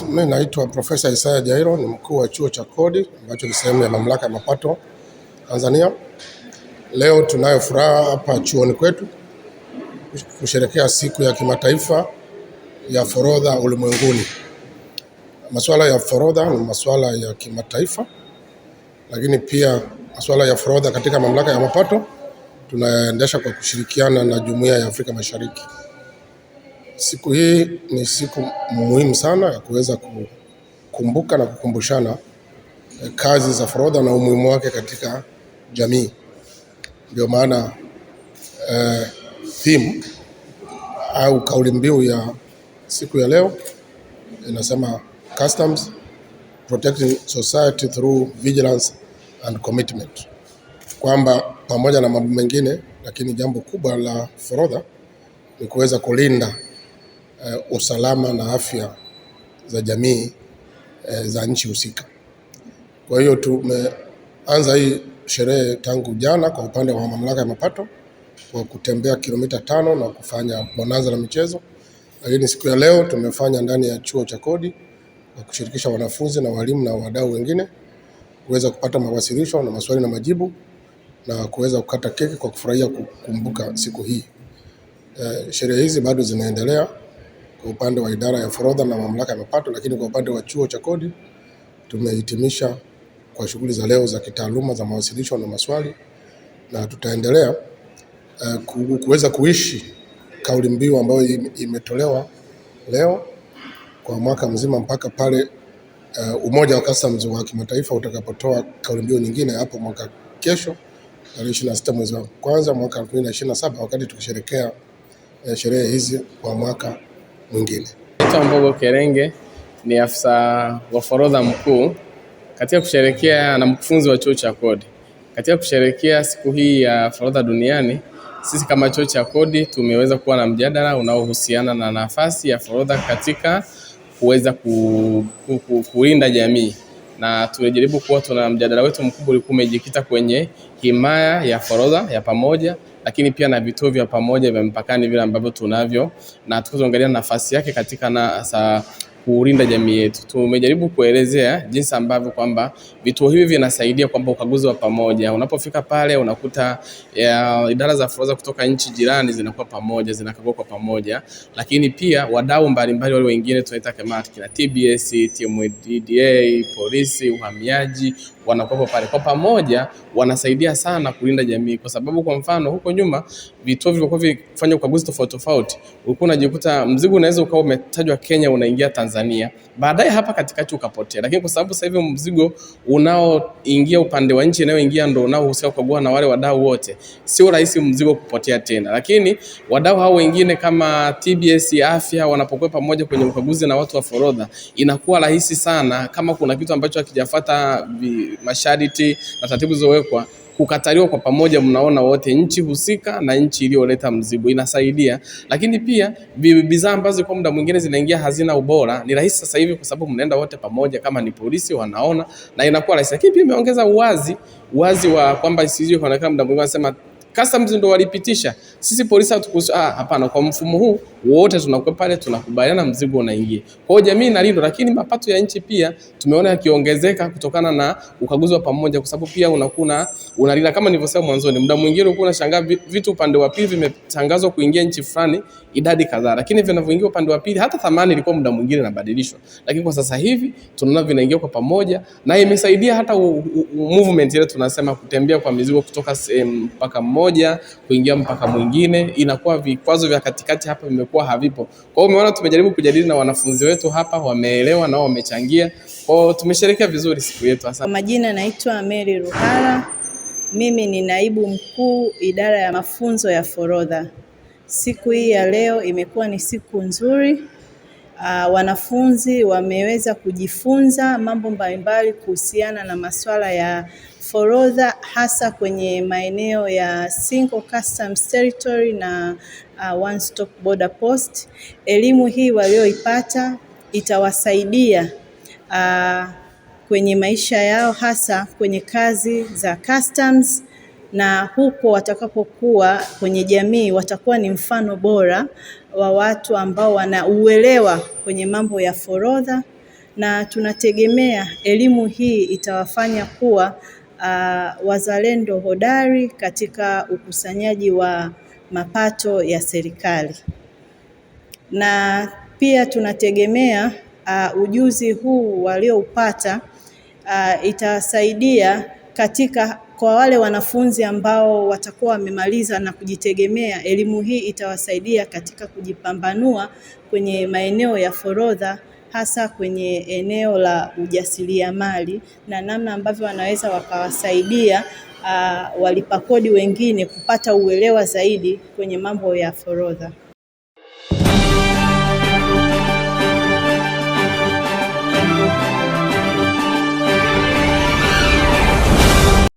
Mimi naitwa Profesa Isaya Jairo, ni mkuu wa chuo cha kodi ambacho ni sehemu ya mamlaka ya mapato Tanzania. Leo tunayo furaha hapa chuoni kwetu kusherehekea siku ya kimataifa ya forodha ulimwenguni. Masuala ya forodha ni masuala ya kimataifa, lakini pia masuala ya forodha katika mamlaka ya mapato tunaendesha kwa kushirikiana na Jumuiya ya Afrika Mashariki. Siku hii ni siku muhimu sana ya kuweza kukumbuka na kukumbushana kazi za forodha na umuhimu wake katika jamii. Ndio maana theme au kauli mbiu ya siku ya leo inasema Customs Protecting Society Through Vigilance and Commitment, kwamba pamoja na mambo mengine, lakini jambo kubwa la forodha ni kuweza kulinda usalama na afya za jamii za nchi husika. Kwa hiyo tumeanza hii sherehe tangu jana kwa upande wa mamlaka ya mapato kwa kutembea kilomita 5 na kufanya bonanza la michezo, lakini siku ya leo tumefanya ndani ya chuo cha kodi kwa kushirikisha wanafunzi na walimu na wadau wengine kuweza kupata mawasilisho na maswali na majibu na kuweza kukata keki kwa kufurahia kukumbuka siku hii. Sherehe hizi bado zinaendelea kwa upande wa idara ya forodha na mamlaka ya mapato, lakini kwa upande wa chuo cha kodi tumehitimisha kwa shughuli za leo za kitaaluma za mawasilisho na maswali, na tutaendelea kuweza kuishi kauli mbiu ambayo imetolewa leo kwa mwaka mzima mpaka pale Umoja wa Customs wa kimataifa utakapotoa kauli mbiu nyingine hapo mwaka kesho tarehe 26 mwezi wa kwanza mwaka 2027, wakati tukisherehekea sherehe hizi kwa mwaka mwingine. Naitwa Mbogo Kerenge, ni afisa wa forodha mkuu katika kusherehekea na mkufunzi wa chuo cha kodi. Katika kusherehekea siku hii ya forodha duniani, sisi kama chuo cha kodi tumeweza kuwa na mjadala unaohusiana na nafasi ya forodha katika kuweza kulinda jamii, na tulijaribu kuwa tuna mjadala wetu mkubwa ulikuwa umejikita kwenye himaya ya forodha ya pamoja, lakini pia na vituo vya pamoja vya mpakani vile ambavyo tunavyo, na tukaangalia nafasi yake katika kulinda jamii yetu. Tumejaribu kuelezea jinsi ambavyo kwamba vituo hivi vinasaidia kwamba ukaguzi wa pamoja. Unapofika pale unakuta idara za forodha kutoka nchi jirani zinakuwa pamoja, zinakagua kwa pamoja, lakini pia wadau mbalimbali wale wengine tunaita kama TBS, TMDA, polisi, uhamiaji wanakuwa pale kwa pamoja, wanasaidia sana kulinda jamii. Kwa sababu kwa mfano huko nyuma vituo vilikuwa vikifanya ukaguzi tofauti, ulikuwa unajikuta mzigo unaweza ukawa umetajwa Kenya unaingia Tanzania, baadaye hapa katikati ukapotea. Lakini kwa sababu sasa hivi mzigo unaoingia upande wa nchi inayoingia ndio unaohusika kukagua na wale wadau wote, sio rahisi mzigo kupotea tena. Lakini wadau hao wengine kama TBS, afya wanapokuwa pamoja kwenye ukaguzi na watu wa forodha, inakuwa rahisi sana kama kuna kitu ambacho hakijafuata masharti na taratibu zilizowekwa kukataliwa kwa pamoja, mnaona wote nchi husika na nchi iliyoleta mzigo, inasaidia. Lakini pia bidhaa ambazo kwa muda mwingine zinaingia hazina ubora, ni rahisi sasa hivi kwa sababu mnaenda wote pamoja, kama ni polisi wanaona na inakuwa rahisi. Lakini pia imeongeza uwazi wa kwamba isije kuonekana muda mwingine wanasema Customs ndio walipitisha, sisi polisi hatukuhusu. Hapana, kwa mfumo huu wote tunakuwa pale tunakubaliana mzigo unaingia. Kwa hiyo jamii inalindwa, lakini mapato ya nchi pia tumeona yakiongezeka kutokana na ukaguzi wa pamoja, kwa sababu pia unalinda kama nilivyosema mwanzoni, muda mwingine ulikuwa unashangaa vitu upande wa pili vimetangazwa kuingia nchi fulani idadi kadhaa, lakini vinavyoingia upande wa pili hata thamani ilikuwa muda mwingine inabadilishwa, lakini kwa sasa hivi tunaona vinaingia kwa pamoja, na imesaidia hata movement ile tunasema kutembea kwa mizigo kutoka mpaka mmoja kuingia mpaka mwingine, inakuwa vikwazo vya katikati hapa vimekuwa havipo. Kwa hiyo umeona tumejaribu kujadili na wanafunzi wetu hapa, wameelewa na wamechangia. Kwa hiyo tumesherehekea vizuri siku yetu. Asante. Majina naitwa Mary Ruhala. Mimi ni naibu mkuu idara ya mafunzo ya forodha. Siku hii ya leo imekuwa ni siku nzuri. Wanafunzi wameweza kujifunza mambo mbalimbali kuhusiana na masuala ya forodha, hasa kwenye maeneo ya single customs territory na one stop border post. Elimu hii walioipata itawasaidia kwenye maisha yao, hasa kwenye kazi za customs, na huko watakapokuwa kwenye jamii watakuwa ni mfano bora wa watu ambao wanauelewa kwenye mambo ya forodha na tunategemea elimu hii itawafanya kuwa wazalendo hodari katika ukusanyaji wa mapato ya serikali. Na pia tunategemea ujuzi huu walioupata itasaidia kwa wale wanafunzi ambao watakuwa wamemaliza na kujitegemea. Elimu hii itawasaidia katika kujipambanua kwenye maeneo ya forodha, hasa kwenye eneo la ujasiriamali, na namna ambavyo wanaweza wakawasaidia walipa kodi wengine kupata uelewa zaidi kwenye mambo ya forodha.